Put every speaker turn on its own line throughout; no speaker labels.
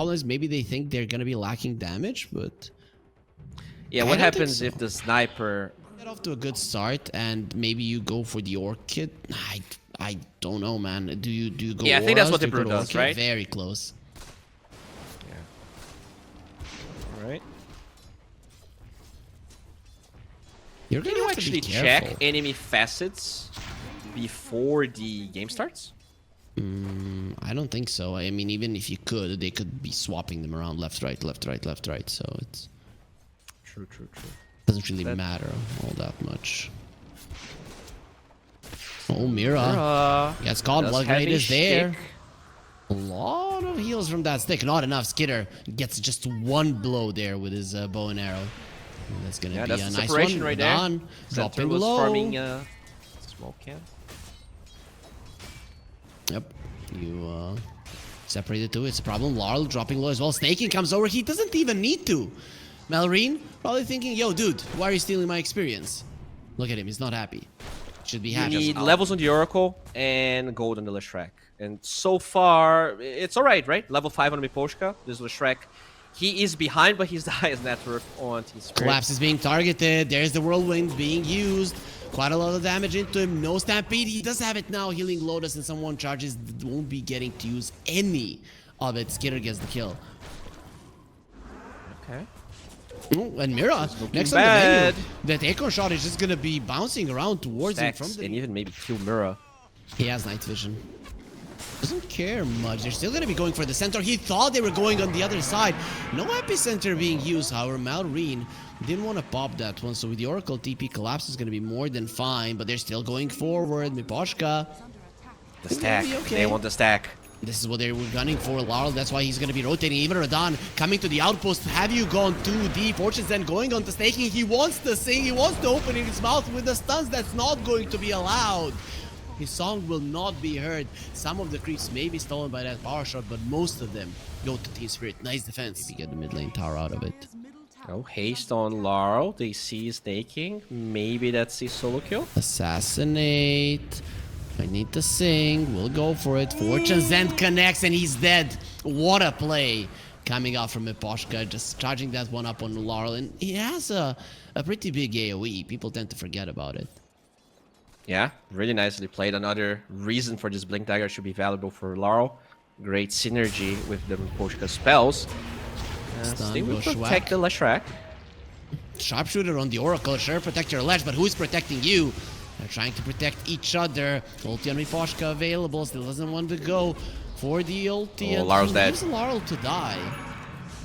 problem is maybe they think they're gonna be lacking damage, but
Yeah, what happens if the sniper
get off to a good start and maybe you go for the orchid? I don't know, man. Do you go?
Yeah, I think that's
auras?
what the
Do you go
Brew
to
does,
orchid?
right?
Very close.
All right.
You're
Can
gonna
you
have to
actually
be careful.
check enemy facets before the game starts?
I don't think so. I mean, even if you could, they could be swapping them around left, right, left, right, left, right. So it's
True.
doesn't really matter all that much. Oh, Mira. Gets caught. Blood Grade is there. A lot of heals from that stick. Not enough. Skidder gets just one blow there with his bow and arrow. And that's gonna be a nice
separation
one.
right there.
Done. Dropping
was
low.
farming smoke can.
Yep. You separated two. It's a problem. Larl dropping low as well. Snaking comes over. He doesn't even need to. Malrine probably thinking, yo, dude, why are you stealing my experience? Look at him. He's not happy. Should be happy.
You need levels on the Oracle and gold on the Leshrac. And so far, it's alright, right? Level 5 on Miposhka. This Leshrac. He is behind, but he's the highest net worth on Team Spirit.
Collapse is being targeted. There's the Whirlwind being used. Quite a lot of damage into him. No Stampede. He does have it now. Healing Lotus and someone charges. Won't be getting to use any of it. Skidder gets the kill.
Okay.
Ooh, and Mira next
bad.
on the menu. That echo shot is just gonna be bouncing around towards him from the.
And even maybe kill Mira.
He has night vision. Doesn't care much. They're still gonna be going for the center. He thought they were going on the other side. No epicenter being used. However, Malrine didn't want to pop that one. So with the Oracle, TP collapse is gonna be more than fine. But they're still going forward. Miposhka.
The stack.
Okay.
They want the stack.
This is what they were gunning for, Laurel. That's why he's going to be rotating. Even Radon coming to the outpost. Have you gone too deep? Fortune's then going on to staking. He wants to sing. He wants to open his mouth with the stuns. That's not going to be allowed. His song will not be heard. Some of the creeps may be stolen by that power shot, but most of them go to Team Spirit. Nice defense. Maybe get the mid lane tower out of it.
Oh, haste on Laurel. They see staking. Maybe that's a solo kill.
Assassinate. I need to sing. We'll go for it. Fortune's End connects and he's dead. What a play. Coming out from Miposhka, just charging that one up on Laurel. And he has a pretty big AoE. People tend to forget about it.
Yeah, really nicely played. Another reason for this Blink Dagger should be valuable for Laurel. Great synergy with the Miposhka spells. They will protect the Leshrac.
Sharpshooter on the Oracle. Sure, protect your ledge, but who's protecting you? They're trying to protect each other. Ulti on Miposhka available. Still doesn't want to go for the ulti.
Oh, Laurel's dead.
Leaves Laurel to die.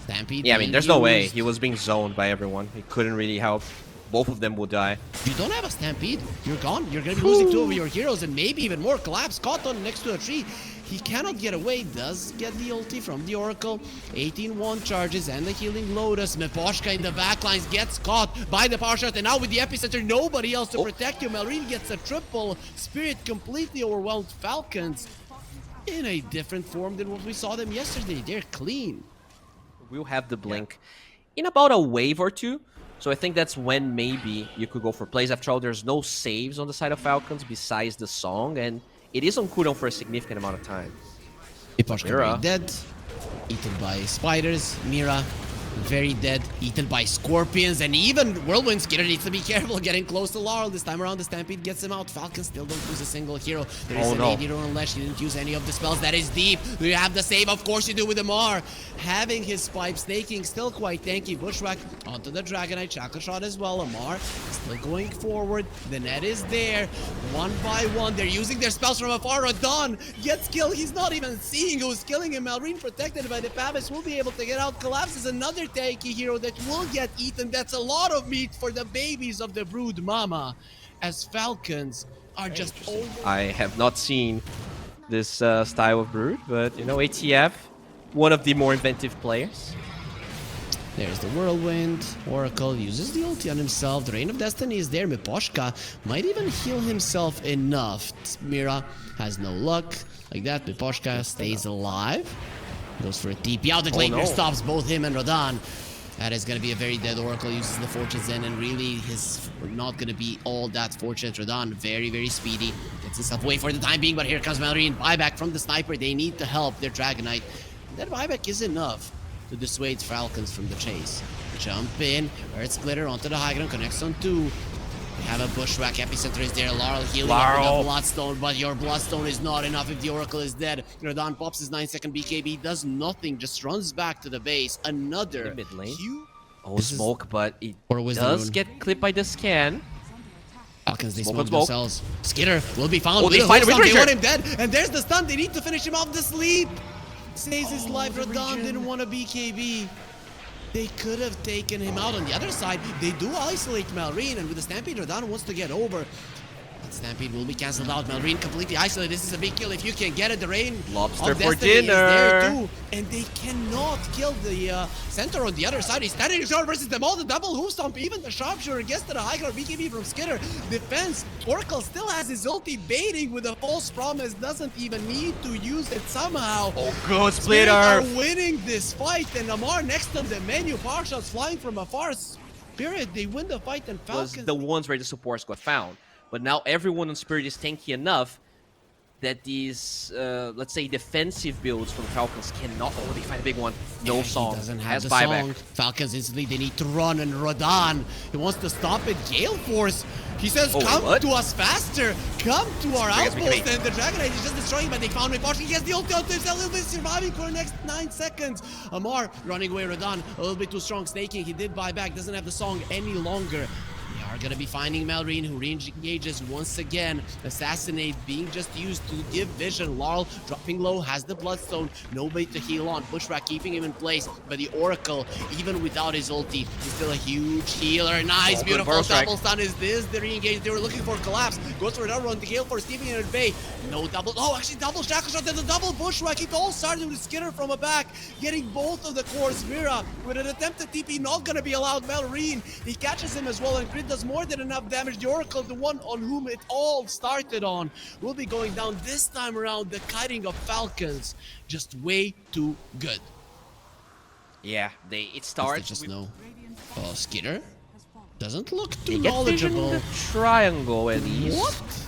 Stampede.
Yeah, I mean, there's no way. He was being zoned by everyone. He couldn't really help. Both of them would die.
You don't have a Stampede. You're gone. You're going to be losing two of your heroes and maybe even more. Collapse caught on next to a tree. He cannot get away. Does get the ulti from the Oracle. 18-1 charges and the healing Lotus. Miposhka in the backlines gets caught by the power shot. And now with the epicenter, nobody else to protect you. Malrine gets a triple. Spirit completely overwhelmed Falcons in a different form than what we saw them yesterday. They're clean.
We'll have the Blink in about a wave or two. So I think that's when maybe you could go for plays. After all, there's no saves on the side of Falcons besides the song, and it is on cooldown for a significant amount of time.
Miposhka very dead. Eaten by spiders. Mira very dead. Eaten by scorpions. And even Whirlwind Skidder needs to be careful getting close to Laurel. This time around, the Stampede gets him out. Falcons still don't lose a single hero. There is an AD on Lesh. He didn't use any of the spells. That is deep. Do you have the save? Of course you do with the Mar. Having his pipe snaking, still quite tanky. Bushwhack onto the Dragonite. Chakra shot as well. Amar still going forward. The net is there. One by one. They're using their spells from afar. Radon gets killed. He's not even seeing who's killing him. Malrine protected by the Pavis will be able to get out. Collapses another tanky hero that will get eaten. That's a lot of meat for the babies of the brood mama. As Falcons are just over.
I have not seen this style of brood, but you know, ATF, one of the more inventive players.
There's the Whirlwind. Oracle uses the ulti on himself. The Reign of Destiny is there. Miposhka might even heal himself enough. Mira has no luck. Like that, Miposhka stays alive. Goes for a TP out. The Glacier stops both him and Radon. That is going to be a very dead Oracle. Uses the Fortune Zen, and really his not going to be all that fortunate. Radon, very, very speedy. Gets himself away for the time being, but here comes Malrine. Buyback from the Sniper. They need to help their Dragonite. That buyback is enough to dissuade Falcons from the chase. Jump in, Earth's Glitter onto the high ground, connects on 2. We have a Bushwhack, Epicenter is there, Laurel healing up with a Bloodstone, but your Bloodstone is not enough if the Oracle is dead. Rodan pops his 9-second BKB, does nothing, just runs back to the base. Another
mid lane.
huge...
Oh, smoke, but it
Or was
does get clipped by the scan.
Falcons, they
Smoke
smoke
on smoke.
themselves. Skitter will be found.
Oh, they
with a
find a
whole stun. They
Windbreaker.
want him dead. And there's the stun. They need to finish him off the sleep. Saves his life. Rodan didn't want a BKB. They could have taken him out. On the other side, they do isolate Malrine. And with the Stampede, Rodan wants to get over. But Stampede will be cancelled out. Malrine completely isolated. This is a big kill. If you can get it, the Rain
Lobster
of
for
Destiny is
dinner.
there too. And they cannot kill the center on the other side. He's standing short versus them all. The double hoof stomp. Even the sharpshooter gets to the high ground. BKB from Skitter. Defense. Oracle still has his ulti baiting with a false promise. Doesn't even need to use it somehow.
Oh, good
Spirit
splitter.
are winning this fight. And Amar next on the menu. Power shots flying from afar. Spirit, they win the fight. And
Was
Falcons...
the ones where the supports got found. But now everyone on Spirit is tanky enough that these, let's say, defensive builds from Falcons cannot... Oh, they find a big one. No song.
He doesn't have
Has
the
buyback.
song. Falcons instantly, they need to run, and Rodan, he wants to stop it. Gale Force, he says,
Oh,
come
what?
to us faster. Come to our
Dragon's
outpost.
BKB.
And the Dragonite is just destroying, but they found him. He gets the ult out there. He'll be surviving for the next 9 seconds. Amar running away. Rodan, a little bit too strong. Snaking, he did buy back. Doesn't have the song any longer. They are going to be finding Malrine, who re-engages once again. Assassinate being just used to give vision. Laurel dropping low, has the Bloodstone. Nobody to heal on. Bushwhack keeping him in place. But the Oracle, even without his ulti, is still a huge healer. Nice, beautiful double stun. Is this the re-engage they were looking for? Collapse. Goes for another run. The Gale Force keeping it at bay. No double. Oh, actually, double shackle shot. Then the double Bushwhack. It all started with Skitter from a back, getting both of the cores. Mira, with an attempted TP, not going to be allowed. Malrine, he catches him as well, and Crit does more than enough damage. The Oracle, the one on whom it all started on, will be going down this time around. The kiting of Falcons, just way too good.
Yeah, it starts
Just
with...
no. Oh, Skitter doesn't look too
They get vision
knowledgeable.
the triangle at least.
What?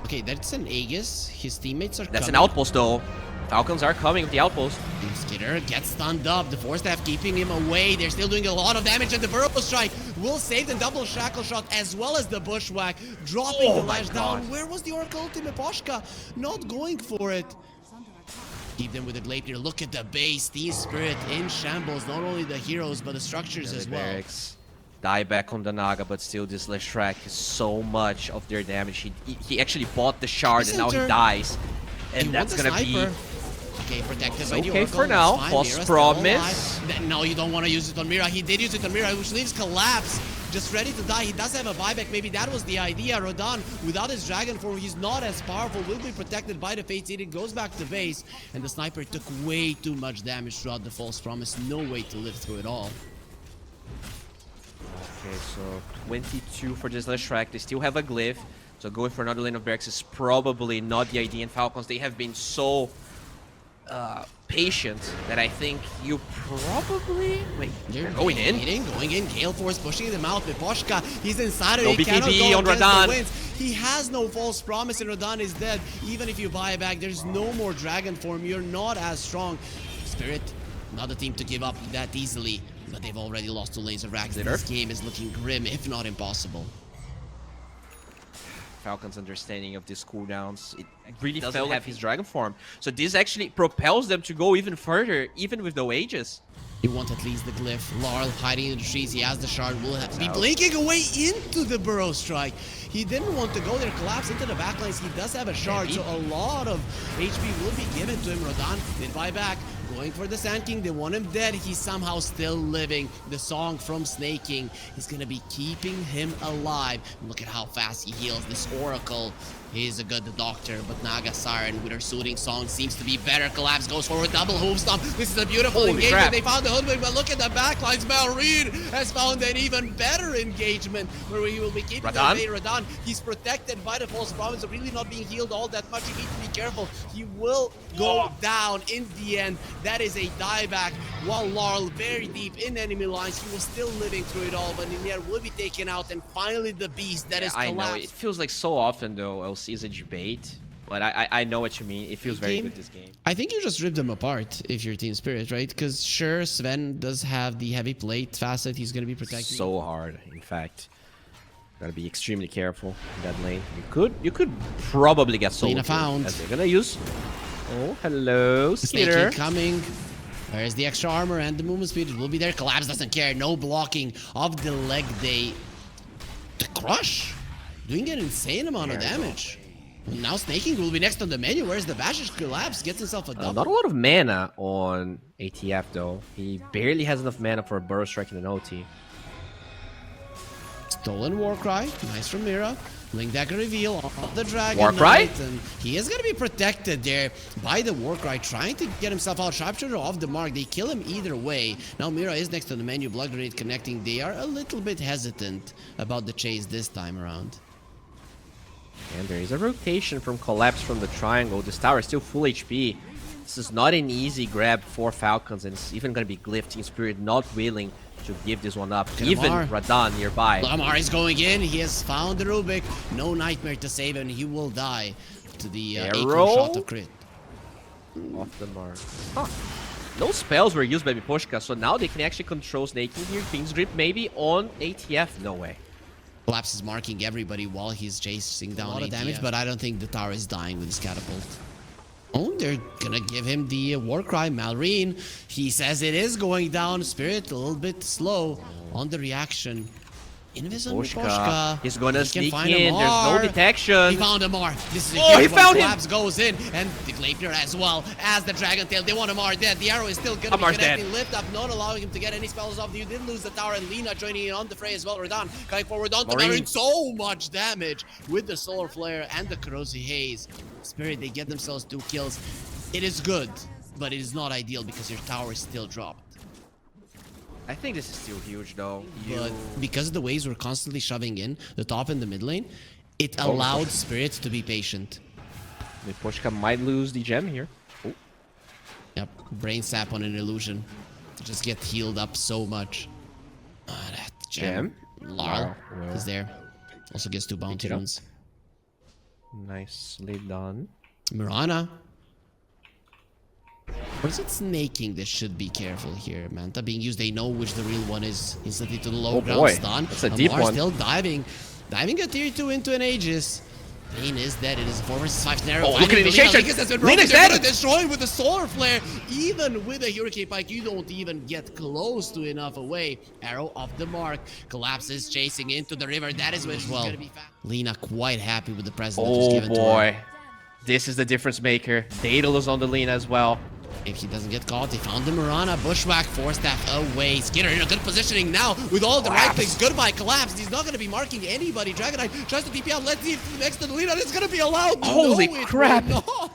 Okay, that's an Aegis. His teammates are
That's
coming.
an outpost though. Falcons are coming with the outpost.
And Skitter gets stunned up. The Force Staff keeping him away. They're still doing a lot of damage, and the Burrow Strike will save the double shackle shot as well as the Bushwhack, dropping the lash down. Where was the Oracle ultimate? Poshka not going for it. Keep them with the Glaive. Look at the base. Team Spirit in shambles. Not only the heroes, but the structures as well.
Barracks. Die back on the Naga, but still this Leshrac is so much of their damage. He actually bought the shard and now he dies. And that's gonna be...
Okay, protected by
Okay
the Oracle.
for now.
Fine.
False
Mira's still
promise.
alive. No, you don't want to use it on Mira. He did use it on Mira, which leaves Collapse just ready to die. He does have a buyback. Maybe that was the idea. Rodan, without his Dragon form, he's not as powerful. Will be protected by the Fates. It goes back to base. And the Sniper took way too much damage throughout the False Promise. No way to live through it all.
Okay, so 22 for this Leshrac. They still have a Glyph. So going for another lane of barracks is probably not the idea. And Falcons, they have been so patient that I think you probably... Wait, they're going in?
Going in. Gale Force pushing them out. Poshka, he's inside of
No
it. He cannot
BKB
go
on
against the
Rodan.
winds. He has no false promise, and Rodan is dead. Even if you buy back, there's no more Dragon form. You're not as strong. Spirit, not a team to give up that easily, but they've already lost 2 lanes of racks. This game is looking grim, if not impossible.
Falcon's understanding of these cooldowns, it really doesn't have his Dragon form. So this actually propels them to go even further, even with no Aegis.
You want at least the Glyph. Laurel hiding in the trees. He has the shard. Will have to be blinking away into the Burrow Strike. He didn't want to go there. Collapse into the backlines. He does have a shard, so a lot of HP will be given to him. Rodan did buy back. Going for the Sand King. They want him dead. He's somehow still living. The song from Snaking is going to be keeping him alive. Look at how fast he heals. This Oracle is a good doctor, but Naga Siren with her soothing song seems to be better. Collapse goes for a double hoof stomp. This is a beautiful engagement.
Crap.
They found the Hoodwink, but look at the backlines. Malrine has found an even better engagement where he will be keeping Rodan. He's protected by the false promise of really not being healed all that much. You need to be careful. He will go down in the end. That is a dieback, while Laurel very deep in enemy lines. He was still living through it all, but in the end will be taken out. And finally the beast that is Collapse.
I know, it feels like so often though, LC is a debate. But I know what you mean. It feels very
Game?
good this game.
I think you just rip them apart if you're Team Spirit, right? Because sure, Sven does have the heavy plate facet. He's going to be protecting.
So hard, in fact. Gotta be extremely careful in that lane. You could probably get solo
Lena found.
as they're gonna use. Oh, hello, Skitter.
Snakey coming. There's the extra armor and the movement speed. It will be there. Collapse doesn't care. No blocking of the leg day. The crush doing an insane amount of damage. Now Snaking will be next on the menu. Where's the Bashish? Collapse gets himself a double.
Not a lot of mana on ATF though. He barely has enough mana for a burrow strike and an OT.
Stolen Warcry, nice from Mira. Link Dagger reveal of the Dragon
Warcry?
Knight, and he is going to be protected there by the Warcry, trying to get himself out. Sharpshooter off the mark, they kill him either way. Now Mira is next to the menu, Blood Grenade connecting. They are a little bit hesitant about the chase this time around.
And there is a rotation from Collapse from the triangle. This tower is still full HP. This is not an easy grab for Falcons, and it's even going to be Glyph Team Spirit not willing to give this one up. Even Radan nearby.
Lamar is going in. He has found the Rubik. No Nightmare to save him. He will die to the arrow shot of crit.
Off the mark. Huh. No spells were used by Miposhka, so now they can actually control Snaking here. Fiend's Grip maybe on ATF. No way.
Collapse is marking everybody while he's chasing down a lot of damage, but I don't think the tower is dying with his catapult. Oh, they're gonna give him the Warcry. Malrine, he says it is going down. Spirit a little bit slow on the reaction. Invisible Miposhka.
He's gonna sneak
find
in. There's no detection.
He found Amar. This is
he found him.
Collapse goes in, and the GLYPH as well as the Dragon Tail. They want Amar dead. The arrow is still gonna be connecting. Lift up, not allowing him to get any spells off. You did lose the tower, and Lena joining in on the fray as well. Radan coming forward onto Marine. So much damage with the Solar Flare and the Corrosive Haze. Spirit, they get themselves 2 kills. It is good, but it is not ideal because your tower is still dropped.
I think this is still huge though.
But because the waves were constantly shoving in the top and the mid lane, it allowed Spirit to be patient.
Miposhka might lose the gem here. Oh.
Yep, brain sap on an illusion. Just get healed up so much. That gem. Larl is there. Also gets 2 bounty runes.
Nicely done.
Mirana. Or is it snaking? This should be careful here. Manta being used. They know which the real one is. Instantly to the low ground stun.
That's a deep one.
Still diving. Diving a tier 2 into an Aegis. Bane is dead. It is a 4 vs 5 scenario.
Oh, look at initiation.
Lena's dead. Destroying with the Solar Flare. Even with a Hurricane Pike, you don't even get close to enough away. Arrow off the mark. Collapses, chasing into the river. That is which well. Lena quite happy with the present that was given to her.
Oh boy. This is the difference maker. Daedalus on the Lena as well.
If he doesn't get caught, they found the Mirana. Bushwhack, 4-staff away. Skitter in a good positioning now with all the right things. Goodbye, Collapse. He's not going to be marking anybody. Dragon Knight tries to TP out. Let's see if next to the Lena. It's going to be allowed.
Holy crap.
Not.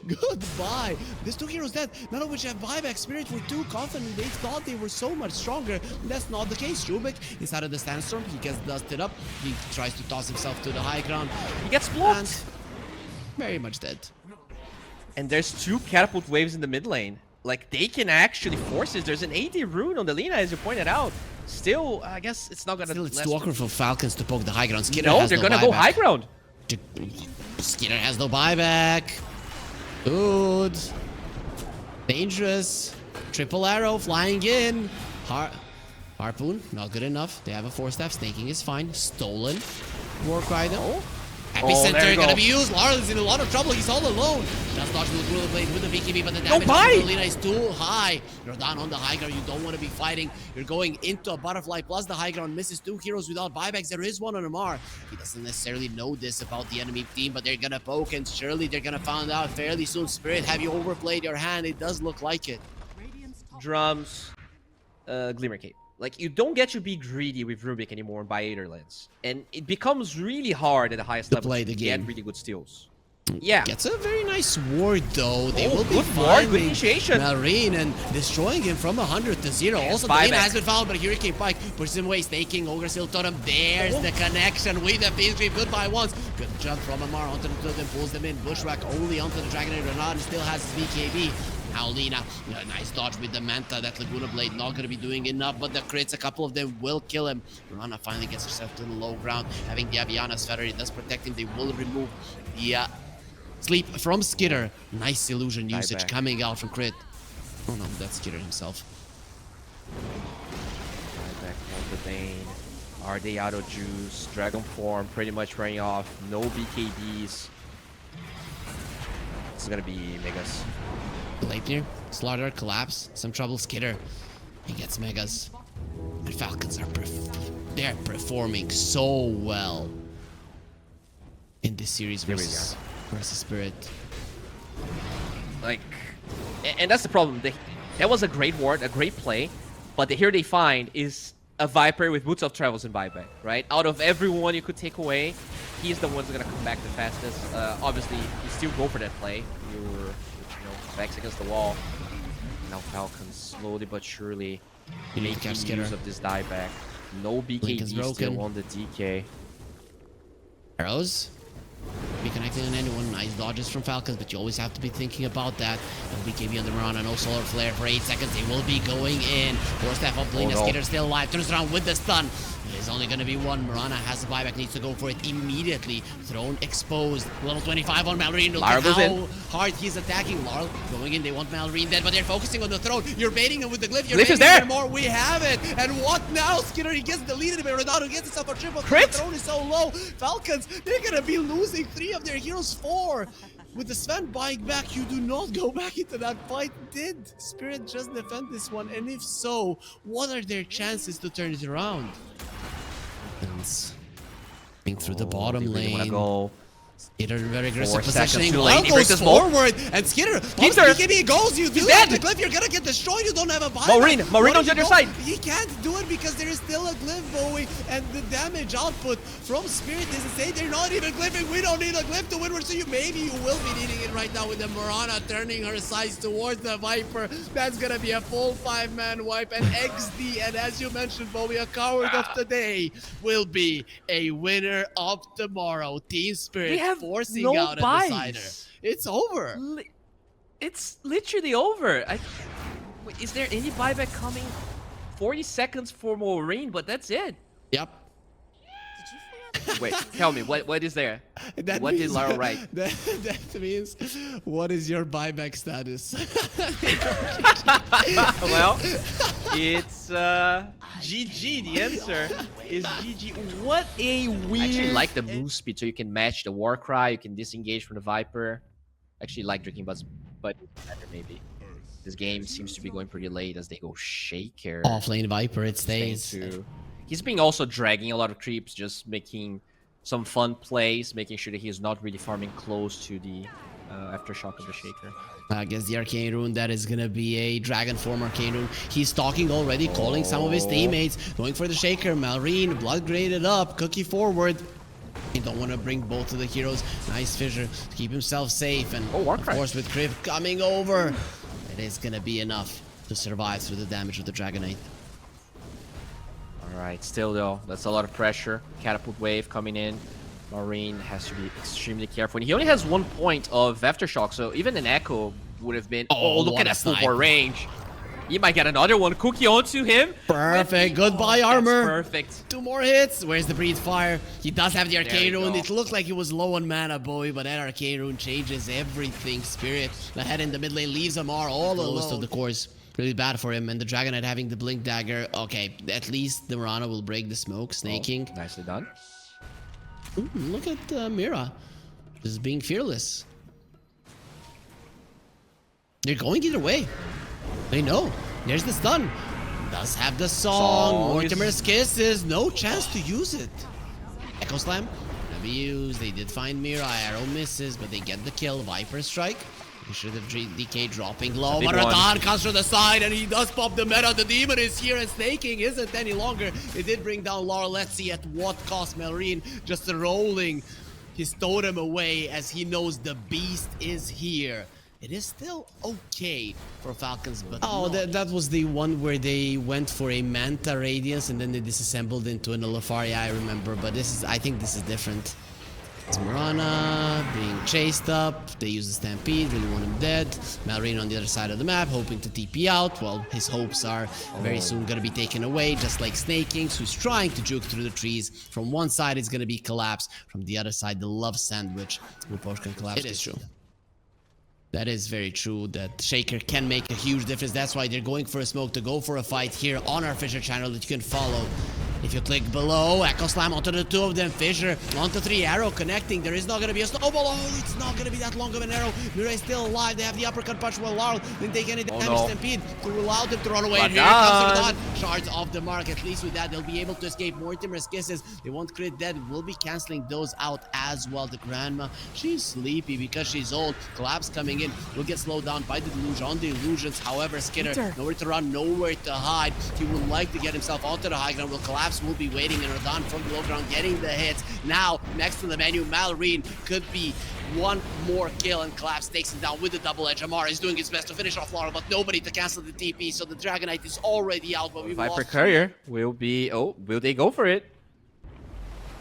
Goodbye. There's 2 heroes dead. None of which have buyback. Spirit were too confident. They thought they were so much stronger. That's not the case. Rubik inside of the Sandstorm. He gets dusted up. He tries to toss himself to the high ground.
He gets blocked.
And very much dead.
And there's 2 catapult waves in the mid lane. Like, they can actually force this. There's an 80 rune on the Lena, as you pointed out. Still, I guess it's not gonna...
Still, it's too awkward for Falcons to poke the high ground. Skitter
no, they're gonna go high ground.
Skitter has no buyback. Good. Dangerous. Triple arrow flying in. Harpoon, not good enough. They have a 4-staff. Snaking is fine. Stolen. Warcry though. Epicenter gonna be used. Larl is in a lot of trouble. He's all alone. Just dodging the Ruler Blade with the BKB, but the damage to Lena is too high. You're down on the high ground. You don't want to be fighting. You're going into a butterfly plus the high ground. Misses 2 heroes without buybacks. There is one on Amar. He doesn't necessarily know this about the enemy team, but they're gonna poke, and surely they're gonna find out fairly soon. Spirit, have you overplayed your hand? It does look like it.
Drums, Glimmer Cape. Like, you don't get to be greedy with Rubik anymore by Aetherlands. And it becomes really hard at the highest level to get really good steals. Yeah.
Gets a very nice ward though. They will be
good ward, good initiation.
Marine and destroying him from 100 to 0. Also, the Lena has been found, but Hurricane Pike pushes him away. Staking Ogre Seal Totem. There's the connection with the Fiend's Grip. Goodbye once. Good jump from Amar onto the Totem. Pulls them in. Bushwhack only onto the Dragon Knight. Renan still has his BKB. Now Lena, nice dodge with the Manta. That Laguna Blade not going to be doing enough, but the crits, a couple of them will kill him. Rana finally gets herself to the low ground. Having the Aviana's Feather, it does protect him. They will remove the Sleep from Skitter. Nice illusion usage
back.
coming out from Crit. Oh no, that's Skitter himself.
Back on the Bane. Are they out of juice? Dragon form pretty much running off. No BKBs. This is gonna be Megas.
Leipnir, Slaughter, collapse. Some trouble, Skitter. He gets Megas. And Falcons are they're performing so well in this series versus Spirit.
Like, and that's the problem. That was a great ward, a great play, but here they find is a Viper with Boots of Travels and buyback, right? Out of everyone you could take away, he's the one that's gonna come back the fastest. Obviously, you still go for that play. You're backs against the wall. Now Falcons slowly but surely making use of this dieback. No BKB still on the DK.
Arrows. Be connecting on anyone. Nice dodges from Falcons, but you always have to be thinking about that. No BKB on the Mirana, no Solar Flare for 8 seconds. They will be going in. Force staff up lane. Skitter still alive. Turns around with the stun. There's only going to be one. Mirana has the buyback, needs to go for it immediately. Throne exposed. Level 25 on Malrine. Look at how hard he's attacking. Laurel going in. They want Malrine dead, but they're focusing on the throne. You're baiting him with the glyph. You're
Glyph is there.
More. We have it. And what now? Skitter, he gets deleted, but Renato gets himself a triple.
Crit?
The throne is so low. Falcons, they're going to be losing 3 of their heroes. 4. With the Sven buying back, you do not go back into that fight. Did Spirit just defend this one? And if so, what are their chances to turn it around? Think through the bottom lane.
Wanna go.
Skitter very aggressive
4 seconds
positioning.
too late. He breaks his
forward, and Skitter pops BKB goes. You do
dead.
have the glyph. You're gonna get destroyed. You don't have a buyback.
Marine on the other side.
He can't do it because there is still a glyph, Bowie, and the damage output from Spirit is insane. They're not even glyphing. We don't need a glyph to win. So maybe you will be needing it right now with the Mirana turning her sights towards the Viper. That's gonna be a full 5-man wipe, and XD, and as you mentioned, Bowie, a coward of today will be a winner of tomorrow. Team Spirit forcing out a decider. It's over.
It's literally over. Wait, is there any buyback coming? 40 seconds for Maureen, but that's it.
Yep.
Wait, tell me, what is there? What did Lara write?
That means, what is your buyback status?
Well, it's GG. The answer is GG. What a weird... I actually like the move speed, so you can match the Warcry, you can disengage from the Viper. I actually like drinking buzz, but better maybe. This game seems to be going pretty late as they go Shaker.
Offlane Viper, it stays.
He's been also dragging a lot of creeps, just making some fun plays, making sure that he is not really farming close to the aftershock of the Shaker.
I guess the Arcane Rune, that is gonna be a Dragon Form Arcane Rune. He's talking already, calling some of his teammates, going for the Shaker. Malrine, blood graded up, Cookie forward. You don't want to bring both of the heroes. Nice Fissure to keep himself safe, and of course with Kriv coming over, it is gonna be enough to survive through the damage of the Dragonite.
Alright, still though, that's a lot of pressure. Catapult wave coming in. Marine has to be extremely careful. And he only has 1 point of Aftershock, so even an Echo would have been... Oh, look at that full bore range. He might get another one. Cookie onto him.
Perfect. Goodbye, armor.
Perfect. 2
more hits. Where's the Breathe Fire? He does have the Arcane Rune. It looked like he was low on mana, Bowie, but that Arcane Rune changes everything. Spirit ahead in the mid lane leaves Amar all alone. Of the course. Really bad for him, and the Dragonite having the Blink Dagger. Okay, at least the Mirana will break the smoke, snaking.
Oh, nicely done.
Ooh, look at Mira, just being fearless. They're going either way. They know. There's the stun. Does have the song. Mortimer's Kisses. No chance to use it. Echo Slam. Gonna be used. They did find Mira. Arrow misses, but they get the kill. Viper Strike. He should have DK dropping low. But Radahn comes from the side, and he does pop the meta. The demon is here, and snaking isn't any longer. It did bring down Lara. Let's see at what cost. Malrine just rolling his totem away as he knows the beast is here. It is still okay for Falcons, but that was the one where they went for a Manta Radiance and then they disassembled into an Nullifier. Yeah, I remember, but I think this is different. Marana being chased up. They use the Stampede, really want him dead. Malrine on the other side of the map, hoping to TP out. Well, his hopes are very soon gonna be taken away, just like Snake Kings, who's trying to juke through the trees. From one side, it's gonna be Collapse. From the other side, the Love Sandwich. GLYPH can collapse. It is true. That is very true, that Shaker can make a huge difference. That's why they're going for a smoke to go for a fight here on our Fissure channel that you can follow. If you click below, Echo Slam onto the two of them, Fissure onto 3, arrow connecting. There is not going to be a snowball. Oh, it's not going to be that long of an arrow. Mira is still alive. They have the uppercut punch. Well, Laurel didn't take any damage. Stampede to allow them to run away. And here comes the dot. Shards off the mark. At least with that, they'll be able to escape. Mortimer's kisses. They won't crit dead. We'll be canceling those out as well. The grandma, she's sleepy because she's old. Collapse coming in. Will get slowed down by the delusion on the illusions. However, Skitter, nowhere to run, nowhere to hide. He would like to get himself onto the high ground. Will Collapse will be waiting, and Radon from the low ground getting the hits. Now, next to the menu, Malrine could be one more kill, and Collapse takes him down with the double edge. Amar is doing his best to finish off Laurel, but nobody to cancel the TP, so the Dragonite is already out. But
Viper Courier will be... Oh, will they go for it?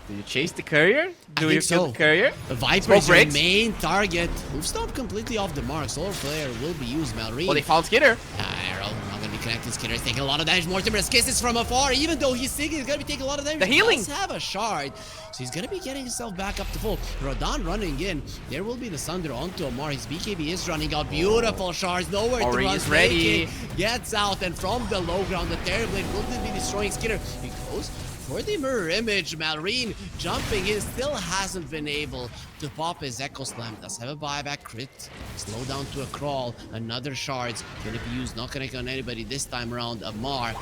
Do you chase the Courier? Do you kill the Courier?
The Viper is your main target. We've stopped completely off the mark. Solar Flare will be used. Malrine.
Oh, they found Skitter.
Arrow not going to be connected. Skitter is taking a lot of damage. Mortimer's kisses from afar. Even though he's sick, he's going to be taking a lot of damage.
The healing.
He does have a shard, so he's going to be getting himself back up to full. Rodon running in. There will be the Sunder onto Amar. His BKB is running out. Beautiful shards. Nowhere to run.
He's ready.
Gets out, and from the low ground, the Terrorblade will be destroying Skitter. He goes for the mirror image. Malrine jumping in, still hasn't been able to pop his Echo Slam. Does have a buyback crit. Slow down to a crawl. Another shard's gonna be used. Not connecting on anybody this time around. Amar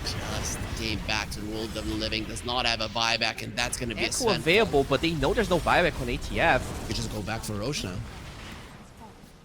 just came back to the world of the living. Does not have a buyback, and that's gonna be
Echo available, but they know there's no buyback on ATF.
You just go back for Roche now.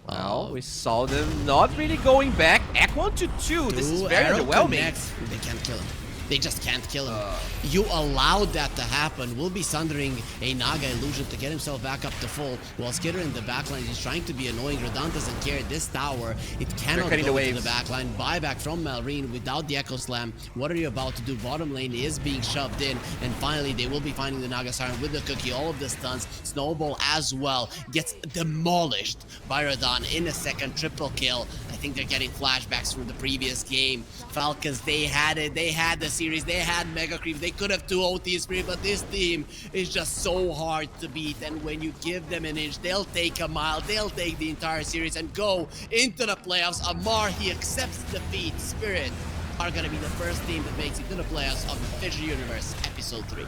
Well, we saw them not really going back. Echo onto 2. This is very underwhelming.
They can't kill him. They just can't kill him. You allowed that to happen. We'll be sundering a Naga illusion to get himself back up to full. While Skitter in the backline is trying to be annoying. Radon doesn't care. This tower, it cannot go to the backline. Buyback from Malrine without the Echo Slam. What are you about to do? Bottom lane is being shoved in. And finally, they will be finding the Naga Siren with the cookie. All of the stuns. Snowball as well gets demolished by Radon in a second. Triple kill. I think they're getting flashbacks from the previous game. Falcons, they had it. They had the series. They had Mega Creep. They could have 2 OTs free, but this team is just so hard to beat. And when you give them an inch, they'll take a mile. They'll take the entire series and go into the playoffs. Amar, he accepts defeat. Spirit are going to be the first team that makes it to the playoffs of the Fissure Universe Episode 3.